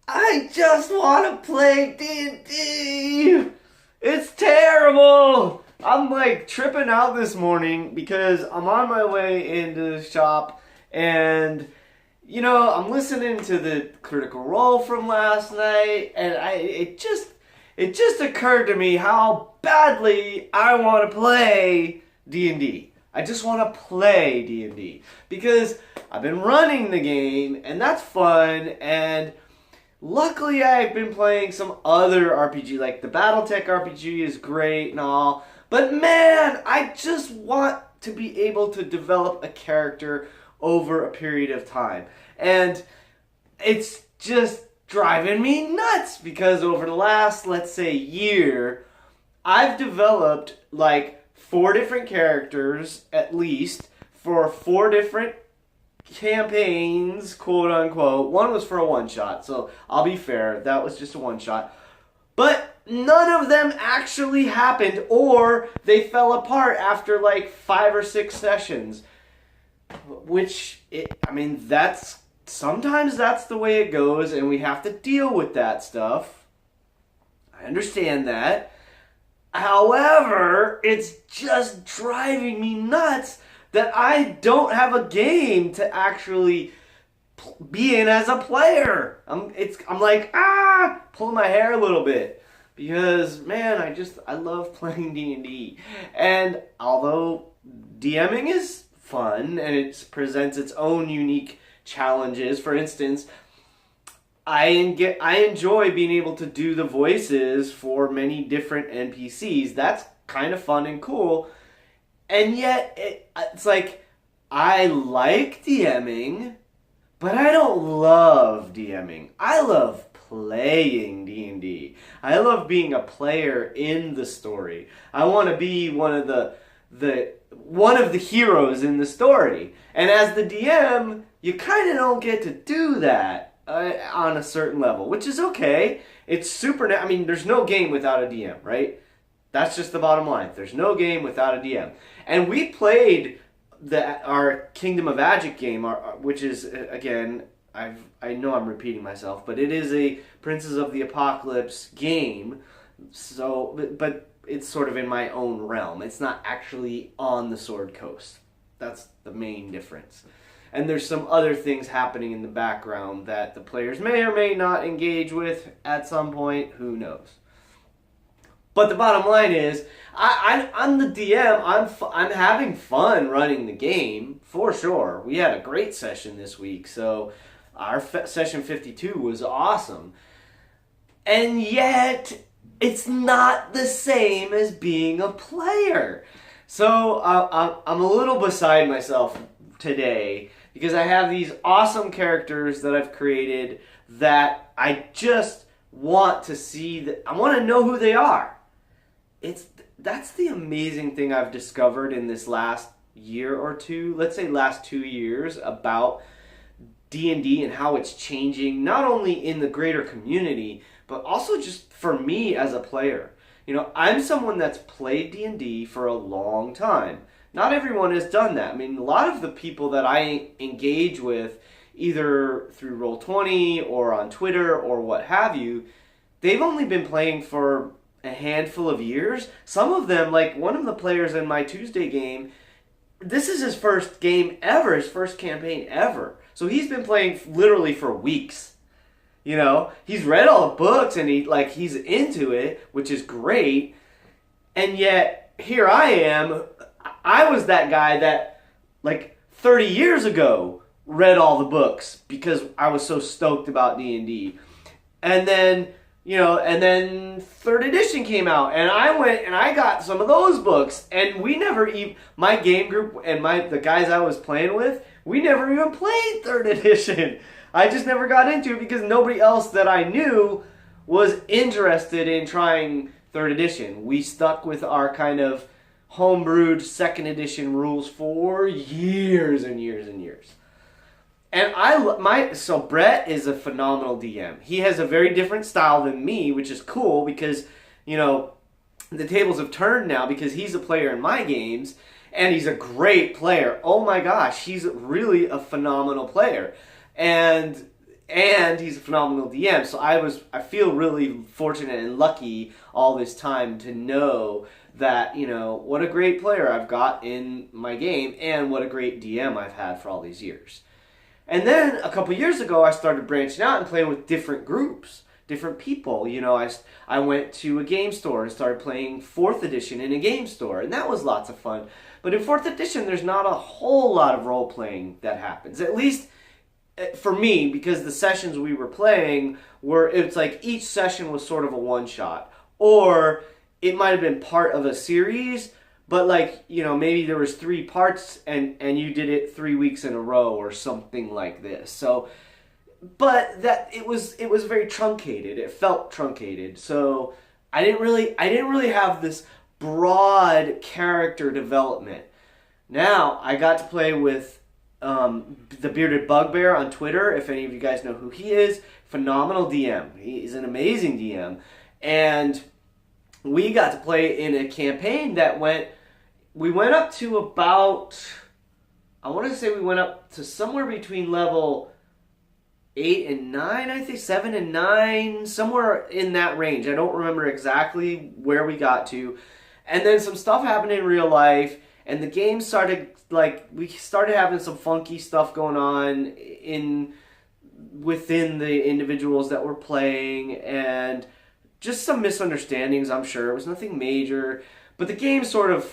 I just want to play D&D. It's terrible. I'm like tripping out this morning because I'm on my way into the shop and I'm listening to the Critical Role from last night and it just occurred to me how badly I want to play D&D. I just want to play D&D because I've been running the game and that's fun, and luckily I've been playing some other RPG, like the Battletech RPG is great and all, but man, I just want to be able to develop a character over a period of time. And it's just driving me nuts because over the last, let's say, year, I've developed like 4 different characters at least for 4 different campaigns, quote unquote. One was for a one-shot, so I'll be fair, that was just a one-shot. But none of them actually happened, or they fell apart after like 5 or 6 sessions. Sometimes that's the way it goes, and we have to deal with that stuff. I understand that. However, it's just driving me nuts that I don't have a game to actually be in as a player. I'm like, pulling my hair a little bit because, man, I love playing D&D. And although DMing is fun and it presents its own unique challenges, for instance, I enjoy being able to do the voices for many different NPCs. That's kind of fun and cool. And yet, it's like, I like DMing, but I don't love DMing. I love playing D&D. I love being a player in the story. I want to be one of the heroes in the story. And as the DM, you kind of don't get to do that on a certain level, which is okay. It's super. There's no game without a DM, right? That's just the bottom line. There's no game without a DM. And we played our Kingdom of Magic game, which is, again, I know I'm repeating myself, but it is a Princes of the Apocalypse game. So, but it's sort of in my own realm. It's not actually on the Sword Coast. That's the main difference. And there's some other things happening in the background that the players may or may not engage with at some point. Who knows? But the bottom line is, I'm the DM. I'm having fun running the game, for sure. We had a great session this week, so our session 52 was awesome. And yet, it's not the same as being a player. So I'm a little beside myself today because I have these awesome characters that I've created that I just want to see. I want to know who they are. That's the amazing thing I've discovered in this last year or two, let's say last 2 years, about D&D and how it's changing, not only in the greater community, but also just for me as a player. I'm someone that's played D&D for a long time. Not everyone has done that. A lot of the people that I engage with, either through Roll20 or on Twitter or what have you, they've only been playing for a handful of years. Some of them, like one of the players in my Tuesday game, this is his first game ever, his first campaign ever. So he's been playing literally for weeks. He's read all the books and he's into it, which is great. And yet, here I am. I was that guy that, 30 years ago, read all the books because I was so stoked about D&D. And then, and then 3rd edition came out, and I went and I got some of those books, and we never even, my game group and the guys I was playing with, we never even played 3rd edition. I just never got into it because nobody else that I knew was interested in trying 3rd edition. We stuck with our kind of homebrewed 2nd edition rules for years and years and years. And so Brett is a phenomenal DM. He has a very different style than me, which is cool because, the tables have turned now because he's a player in my games and he's a great player. Oh my gosh, he's really a phenomenal player. And and he's a phenomenal DM. So I feel really fortunate and lucky all this time to know that, what a great player I've got in my game and what a great DM I've had for all these years. And then a couple years ago, I started branching out and playing with different groups, different people. I went to a game store and started playing 4th edition in a game store, and that was lots of fun. But in 4th edition, there's not a whole lot of role-playing that happens, at least for me, because the sessions we were playing it's like each session was sort of a one-shot, or it might have been part of a series, but maybe there was 3 parts and you did it 3 weeks in a row or something like this. So, but that it was very truncated. It felt truncated. So I didn't really have this broad character development. Now I got to play with the Bearded Bugbear on Twitter. If any of you guys know who he is, phenomenal DM. He's an amazing DM, and we got to play in a campaign that we went up to about, I want to say we went up to somewhere between level 8 and 9, I think, 7 and 9, somewhere in that range. I don't remember exactly where we got to. And then some stuff happened in real life, and the game started, we started having some funky stuff going on within the individuals that were playing, and just some misunderstandings, I'm sure. It was nothing major, but the game sort of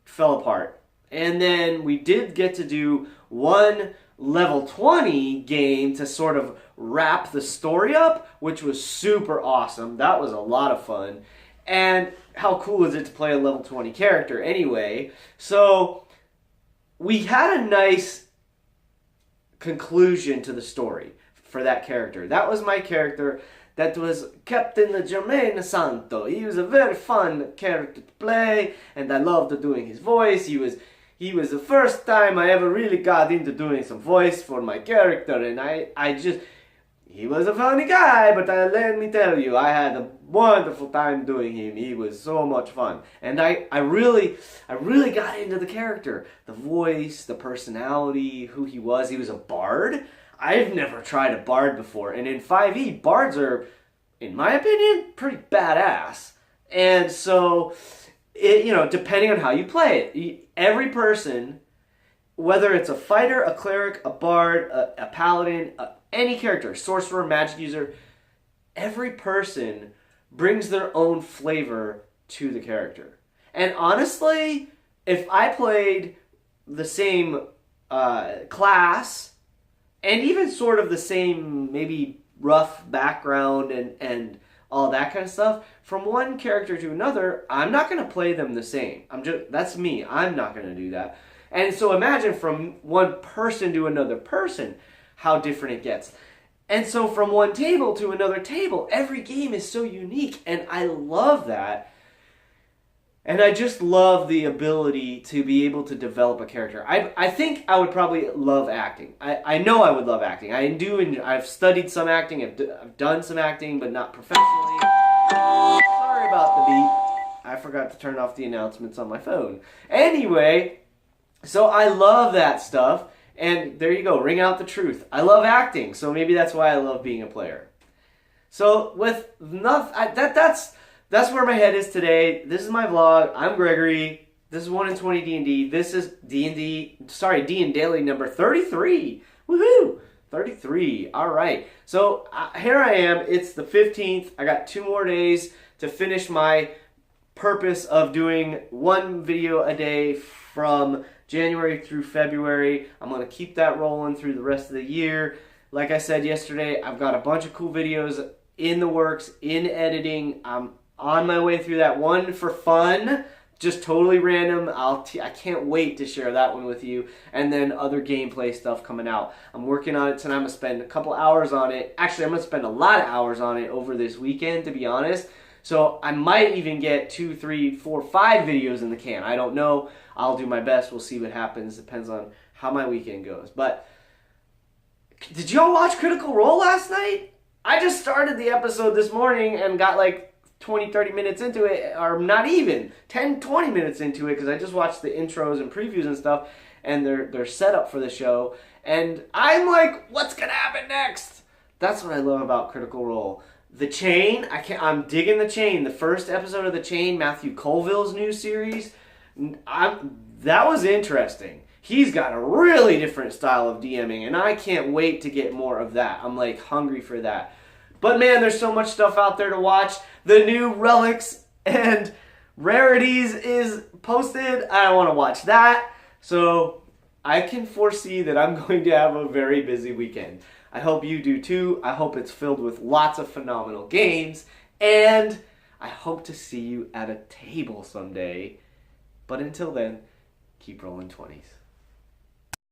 fell apart. And then we did get to do one level 20 game to sort of wrap the story up, which was super awesome. That was a lot of fun. And how cool is it to play a level 20 character anyway? So we had a nice conclusion to the story for that character. That was my character. That was Captain Jermaine Santo. He was a very fun character to play, and I loved doing his voice. He was the first time I ever really got into doing some voice for my character, and he was a funny guy, but let me tell you, I had a wonderful time doing him. He was so much fun. And I really got into the character. The voice, the personality, who he was. He was a bard. I've never tried a bard before, and in 5e, bards are, in my opinion, pretty badass. And so, depending on how you play it, every person, whether it's a fighter, a cleric, a bard, a paladin, any character, sorcerer, magic user, every person brings their own flavor to the character. And honestly, if I played the same class, and even sort of the same, maybe rough background and all that kind of stuff, from one character to another, I'm not going to play them the same. That's me. I'm not going to do that. And so imagine from one person to another person, how different it gets. And so from one table to another table, every game is so unique, and I love that. And I just love the ability to be able to develop a character. I think I would probably love acting. I know I would love acting. I've studied some acting. I've done some acting, but not professionally. Sorry about the beep. I forgot to turn off the announcements on my phone. Anyway, so I love that stuff. And there you go. Ring out the truth. I love acting, so maybe that's why I love being a player. So with nothing, that's where my head is today. This is my vlog. I'm Gregory. This is 1 in 20 D&D. This is DnDaily number 33. Woohoo! 33. All right. So here I am. It's the 15th. I got 2 more days to finish my purpose of doing 1 video a day from January through February. I'm going to keep that rolling through the rest of the year. Like I said yesterday, I've got a bunch of cool videos in the works, in editing. I'm on my way through that one for fun, just totally random. I can't wait to share that one with you. And then other gameplay stuff coming out. I'm working on it tonight. I'm going to spend a couple hours on it. Actually, I'm going to spend a lot of hours on it over this weekend, to be honest. So I might even get 2, 3, 4, 5 videos in the can. I don't know. I'll do my best. We'll see what happens. Depends on how my weekend goes. But did y'all watch Critical Role last night? I just started the episode this morning and got like 20, 30 minutes into it, or not even, 10, 20 minutes into it, because I just watched the intros and previews and stuff, and their setup for the show, and I'm like, what's going to happen next? That's what I love about Critical Role. The Chain, I'm digging The Chain. The first episode of The Chain, Matthew Colville's new series, that was interesting. He's got a really different style of DMing, and I can't wait to get more of that. I'm like hungry for that. But man, there's so much stuff out there to watch. The new Relics and Rarities is posted. I want to watch that. So I can foresee that I'm going to have a very busy weekend. I hope you do too. I hope it's filled with lots of phenomenal games. And I hope to see you at a table someday. But until then, keep rolling 20s.